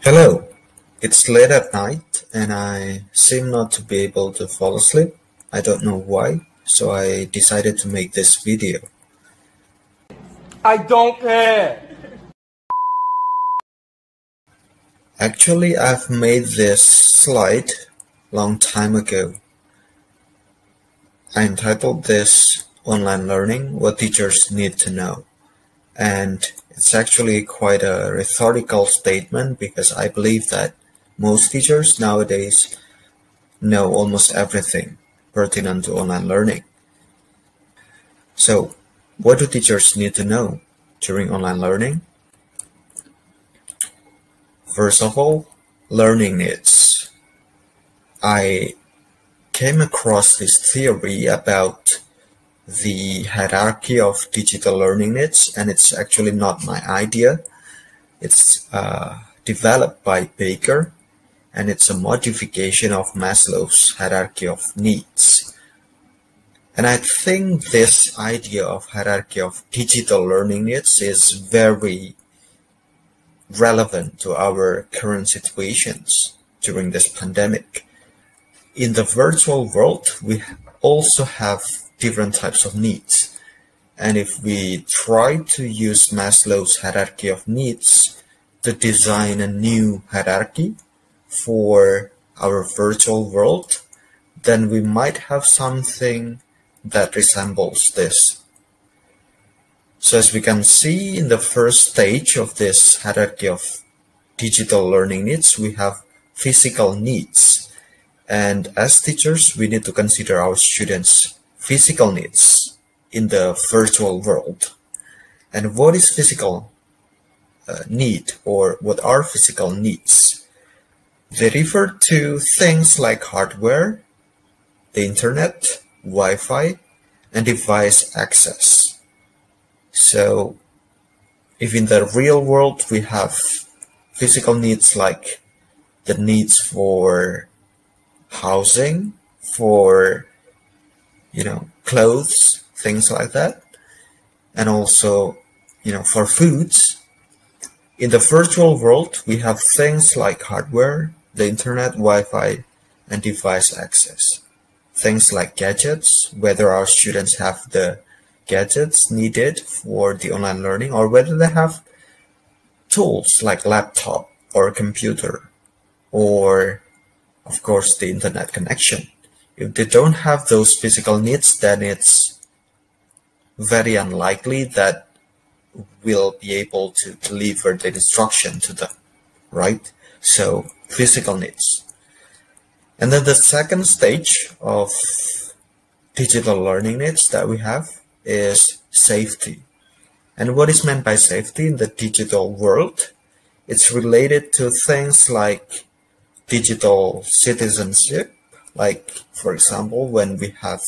Hello, it's late at night and I seem not to be able to fall asleep. I don't know why, so I decided to make this video. I don't care. Actually, I've made this slide long time ago. I entitled this Online Learning: What Teachers Need to Know. And it's actually quite a rhetorical statement because I believe that most teachers nowadays know almost everything pertinent to online learning. So, what do teachers need to know during online learning? First of all, learning needs. I came across this theory about the hierarchy of digital learning needs, and it's actually not my idea. It's developed by Baker, and it's a modification of Maslow's hierarchy of needs. And I think this idea of hierarchy of digital learning needs is very relevant to our current situations during this pandemic. In the virtual world, we also have different types of needs. And if we try to use Maslow's hierarchy of needs to design a new hierarchy for our virtual world, then we might have something that resembles this. So as we can see in the first stage of this hierarchy of digital learning needs, we have physical needs. And as teachers, we need to consider our students' physical needs in the virtual world. And what is physical need, or what are physical needs? They refer to things like hardware, the internet, Wi-Fi, and device access. So if in the real world we have physical needs like the needs for housing, for clothes, things like that, and also for foods, in the virtual world we have things like hardware, the internet, Wi-Fi, and device access. Things like gadgets, whether our students have the gadgets needed for the online learning or whether they have tools like laptop or computer or of course the internet connection. If they don't have those physical needs, then it's very unlikely that we'll be able to deliver the instruction to them, right? So physical needs. And then the second stage of digital learning needs that we have is safety. And what is meant by safety in the digital world? It's related to things like digital citizenship, like for example when we have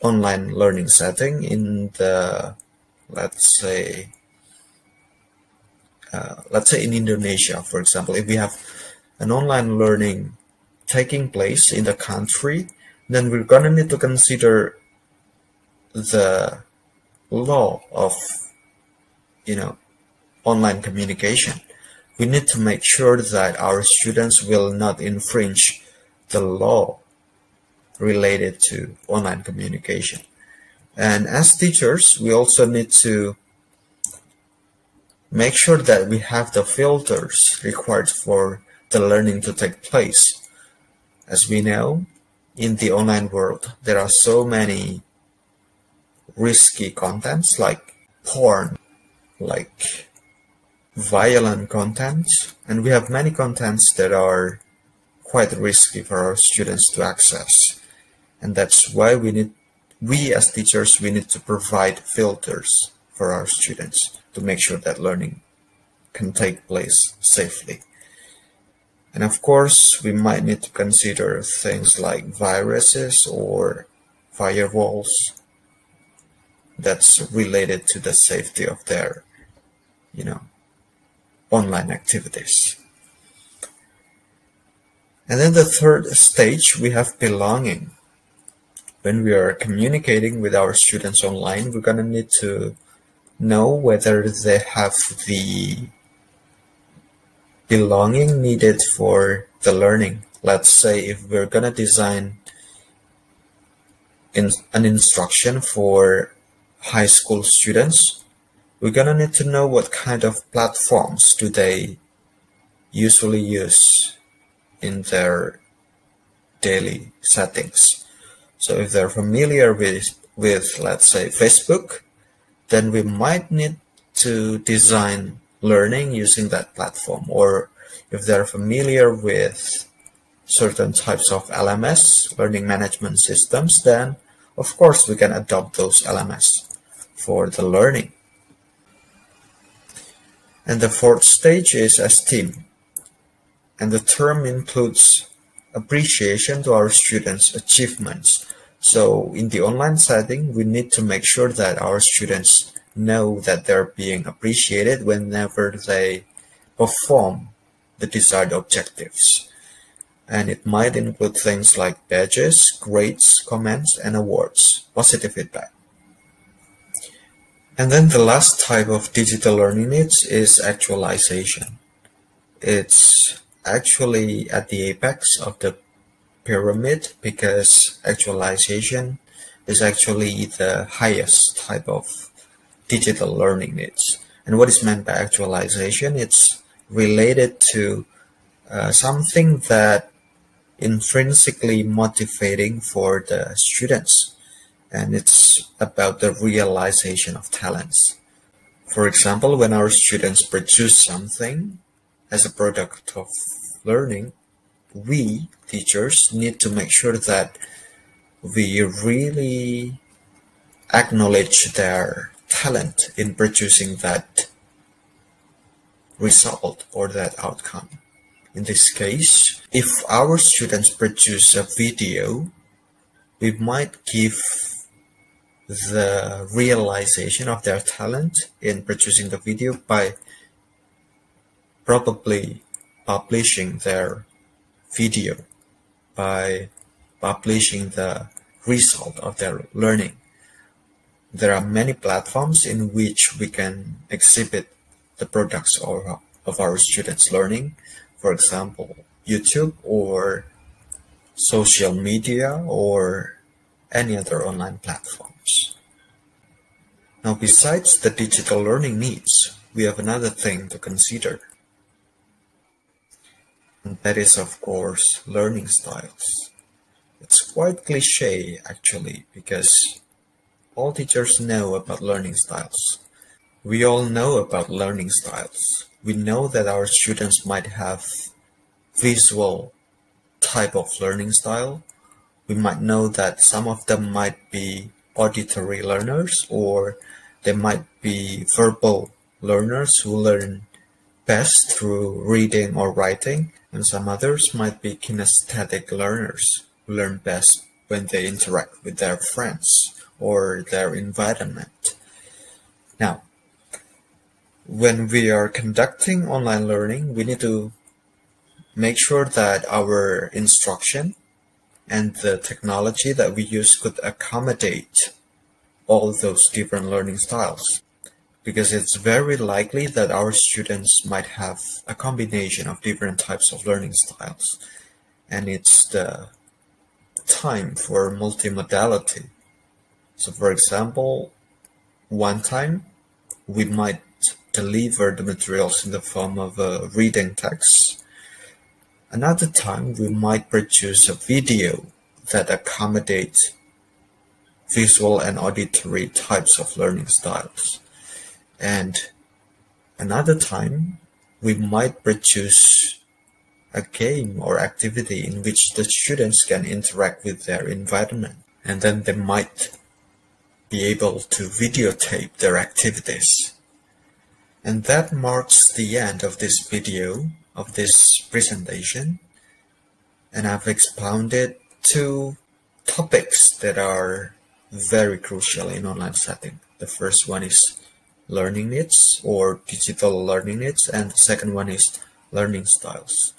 online learning setting in the let's say in Indonesia, for example, if we have an online learning taking place in the country, then we're gonna need to consider the law of online communication. We need to make sure that our students will not infringe the law related to online communication. And as teachers, we also need to make sure that we have the filters required for the learning to take place. As we know, in the online world, there are so many risky contents like porn, like violent contents, and we have many contents that are quite risky for our students to access. And that's why we as teachers, we need to provide filters for our students to make sure that learning can take place safely. And of course, we might need to consider things like viruses or firewalls that's related to the safety of their, online activities. And then the third stage, we have belonging. When we are communicating with our students online, we're going to need to know whether they have the belonging needed for the learning. Let's say if we're gonna design an instruction for high school students, we're gonna need to know what kind of platforms do they usually use in their daily settings. So if they're familiar with let's say Facebook, then we might need to design learning using that platform. Or if they're familiar with certain types of LMS, learning management systems, then of course we can adopt those LMS for the learning. And the fourth stage is esteem. And the term includes appreciation to our students' achievements. So in the online setting, we need to make sure that our students know that they're being appreciated whenever they perform the desired objectives. And it might include things like badges, grades, comments, and awards, positive feedback. And then the last type of digital learning needs is actualization. It's actually at the apex of the pyramid because actualization is actually the highest type of digital learning needs. And what is meant by actualization? It's related to something that intrinsically motivating for the students, and it's about the realization of talents. For example, when our students produce something as a product of learning, we teachers need to make sure that we really acknowledge their talent in producing that result or that outcome. In this case, if our students produce a video, we might give the realization of their talent in producing the video by probably publishing their video, by publishing the result of their learning. There are many platforms in which we can exhibit the products of our students' learning. For example, YouTube or social media or any other online platforms. Now, besides the digital learning needs, we have another thing to consider. And that is, of course, learning styles. It's quite cliche, actually, because all teachers know about learning styles. We all know about learning styles. We know that our students might have visual type of learning style. We might know that some of them might be auditory learners, or they might be verbal learners who learn best through reading or writing, and some others might be kinesthetic learners who learn best when they interact with their friends or their environment. Now, when we are conducting online learning, we need to make sure that our instruction and the technology that we use could accommodate all those different learning styles, because it's very likely that our students might have a combination of different types of learning styles, and it's the time for multimodality. So for example, one time we might deliver the materials in the form of a reading text. Another time we might produce a video that accommodates visual and auditory types of learning styles. And another time we might produce a game or activity in which the students can interact with their environment, and then they might be able to videotape their activities. And that marks the end of this video, of this presentation, and I've expounded two topics that are very crucial in online setting. The first one is learning needs or digital learning needs, and the second one is learning styles.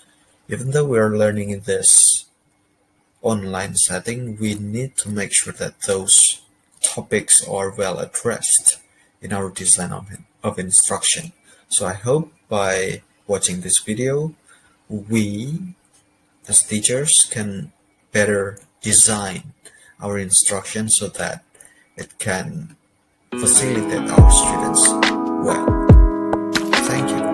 Even though we are learning in this online setting, we need to make sure that those topics are well addressed in our design of instruction. So I hope by watching this video, we as teachers can better design our instruction so that it can facilitate our students well. Thank you.